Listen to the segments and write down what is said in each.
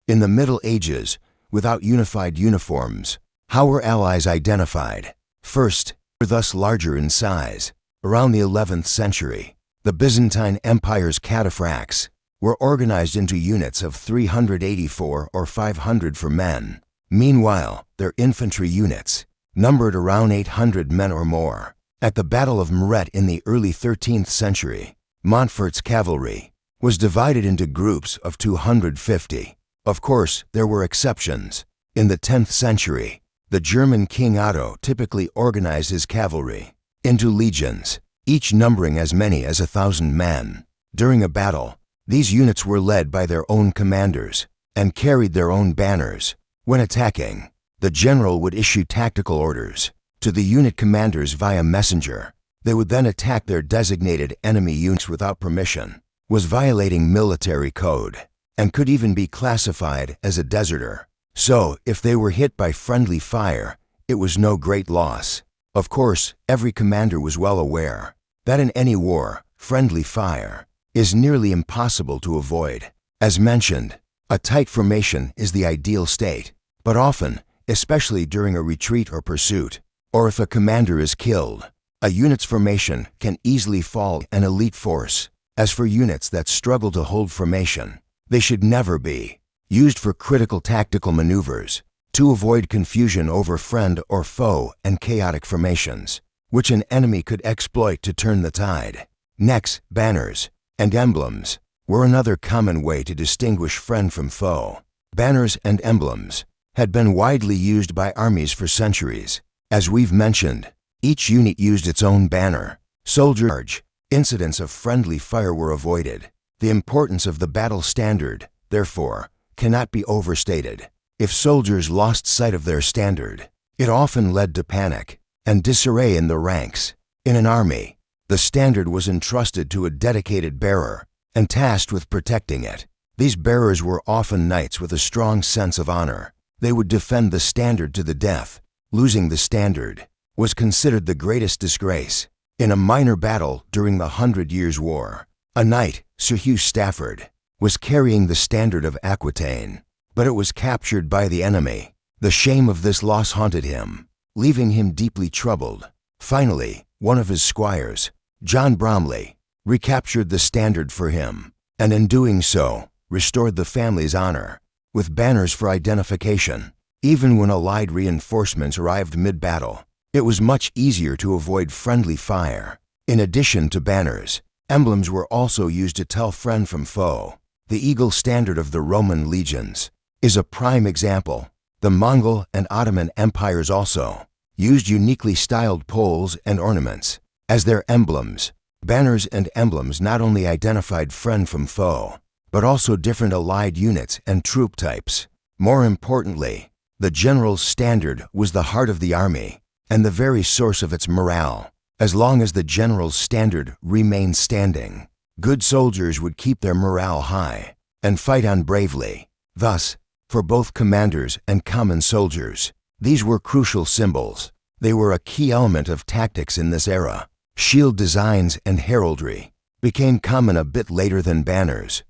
In the Middle Ages, without unified uniforms, how were allies identified? First, were thus larger in size. Around the 11th century, the Byzantine Empire's cataphracts were organized into units of 384 or 500 for men. Meanwhile, their infantry units numbered around 800 men or more. At the Battle of Muret in the early 13th century, Montfort's cavalry was divided into groups of 250. Of course, there were exceptions. In the 10th century, the German King Otto typically organized his cavalry into legions, each numbering as many as 1,000 men. During a battle, these units were led by their own commanders and carried their own banners. When attacking, the general would issue tactical orders to the unit commanders via messenger. They would then attack their designated enemy units without permission, was violating military code, and could even be classified as a deserter. So, if they were hit by friendly fire, it was no great loss. Of course, every commander was well aware that in any war, friendly fire is nearly impossible to avoid. As mentioned, a tight formation is the ideal state, but often, especially during a retreat or pursuit, or if a commander is killed, a unit's formation can easily fall an elite force. As for units that struggle to hold formation, they should never be used for critical tactical maneuvers to avoid confusion over friend or foe and chaotic formations, which an enemy could exploit to turn the tide. Next, banners and emblems were another common way to distinguish friend from foe. Banners and emblems had been widely used by armies for centuries. As we've mentioned, each unit used its own banner. Soldier incidents of friendly fire were avoided. The importance of the battle standard, therefore, cannot be overstated. If soldiers lost sight of their standard, it often led to panic and disarray in the ranks. In an army, the standard was entrusted to a dedicated bearer and tasked with protecting it. These bearers were often knights with a strong sense of honor. They would defend the standard to the death. Losing the standard was considered the greatest disgrace. In a minor battle during the 100 Years' War, a knight, Sir Hugh Stafford, was carrying the standard of Aquitaine, but it was captured by the enemy. The shame of this loss haunted him, leaving him deeply troubled. Finally, one of his squires, John Bromley, recaptured the standard for him, and in doing so, restored the family's honor. With banners for identification, even when Allied reinforcements arrived mid-battle, it was much easier to avoid friendly fire. In addition to banners, emblems were also used to tell friend from foe. The eagle standard of the Roman legions is a prime example. The Mongol and Ottoman empires also used uniquely styled poles and ornaments as their emblems. Banners and emblems not only identified friend from foe, but also different allied units and troop types. More importantly, the general's standard was the heart of the army and the very source of its morale. As long as the general's standard remained standing, good soldiers would keep their morale high and fight on bravely. Thus, for both commanders and common soldiers, these were crucial symbols. They were a key element of tactics in this era. Shield designs and heraldry became common a bit later than banners.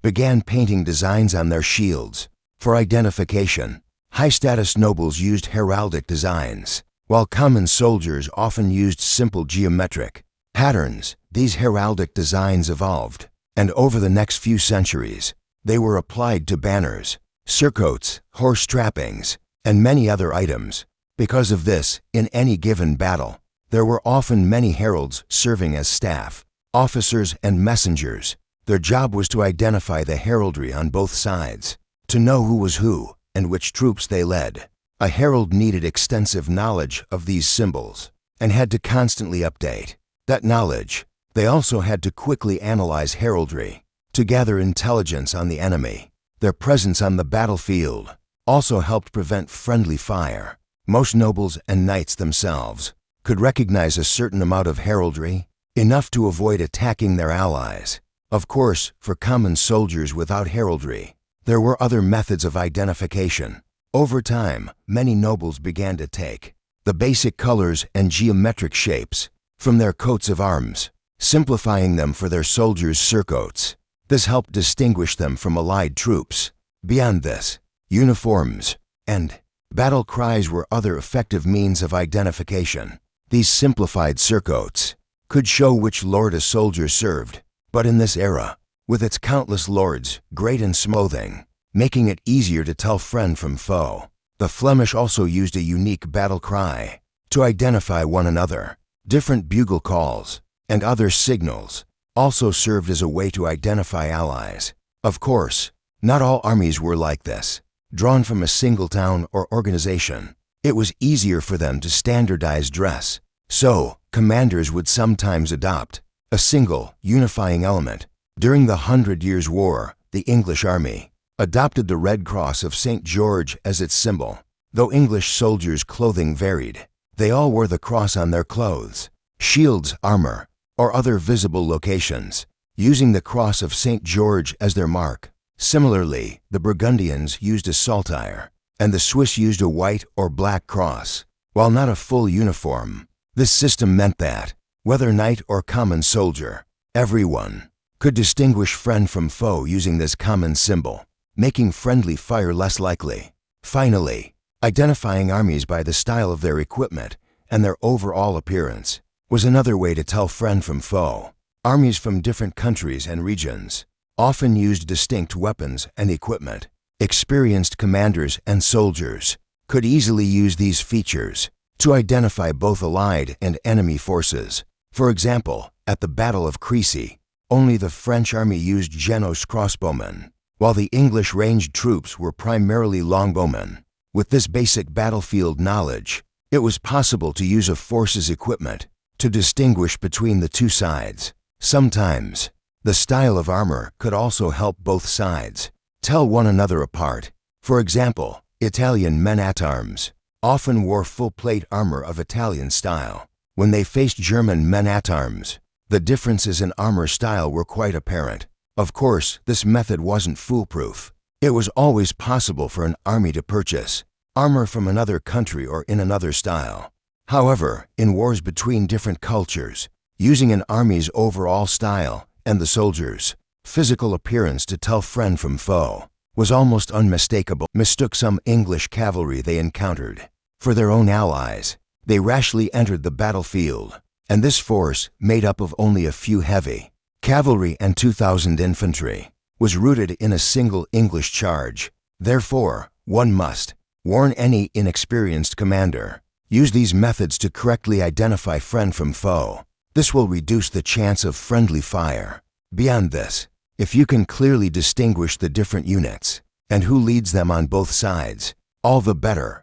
Began painting designs on their shields. For identification, high-status nobles used heraldic designs, while common soldiers often used simple geometric patterns. These heraldic designs evolved, and over the next few centuries, they were applied to banners, surcoats, horse trappings, and many other items. Because of this, in any given battle, there were often many heralds serving as staff, officers, and messengers. Their job was to identify the heraldry on both sides, to know who was who and which troops they led. A herald needed extensive knowledge of these symbols and had to constantly update that knowledge. They also had to quickly analyze heraldry to gather intelligence on the enemy. Their presence on the battlefield also helped prevent friendly fire. Most nobles and knights themselves could recognize a certain amount of heraldry, enough to avoid attacking their allies. Of course, for common soldiers without heraldry, there were other methods of identification. Over time, many nobles began to take the basic colors and geometric shapes from their coats of arms, simplifying them for their soldiers' surcoats. This helped distinguish them from allied troops. Beyond this, uniforms and battle cries were other effective means of identification. These simplified surcoats could show which lord a soldier served, but in this era, with its countless lords, great and small clothing, making it easier to tell friend from foe, the Flemish also used a unique battle cry to identify one another. Different bugle calls and other signals also served as a way to identify allies. Of course, not all armies were like this. Drawn from a single town or organization, it was easier for them to standardize dress. So, commanders would sometimes adopt a single, unifying element. During the 100 Years' War, the English army adopted the Red Cross of St. George as its symbol. Though English soldiers' clothing varied, they all wore the cross on their clothes, shields, armor, or other visible locations, using the cross of St. George as their mark. Similarly, the Burgundians used a saltire, and the Swiss used a white or black cross. While not a full uniform, this system meant that, whether knight or common soldier, everyone could distinguish friend from foe using this common symbol, making friendly fire less likely. Finally, identifying armies by the style of their equipment and their overall appearance was another way to tell friend from foe. Armies from different countries and regions often used distinct weapons and equipment. Experienced commanders and soldiers could easily use these features to identify both allied and enemy forces. For example, at the Battle of Crécy, only the French army used Genos crossbowmen, while the English ranged troops were primarily longbowmen. With this basic battlefield knowledge, it was possible to use a force's equipment to distinguish between the two sides. Sometimes, the style of armor could also help both sides tell one another apart. For example, Italian men-at-arms often wore full-plate armor of Italian style. When they faced German men-at-arms, the differences in armor style were quite apparent. Of course, this method wasn't foolproof. It was always possible for an army to purchase armor from another country or in another style. However, in wars between different cultures, using an army's overall style and the soldier's physical appearance to tell friend from foe was almost unmistakable. Mistook some English cavalry they encountered for their own allies. They rashly entered the battlefield, and this force, made up of only a few heavy cavalry and 2,000 infantry, was routed in a single English charge. Therefore, one must warn any inexperienced commander. Use these methods to correctly identify friend from foe. This will reduce the chance of friendly fire. Beyond this, if you can clearly distinguish the different units and who leads them on both sides, all the better.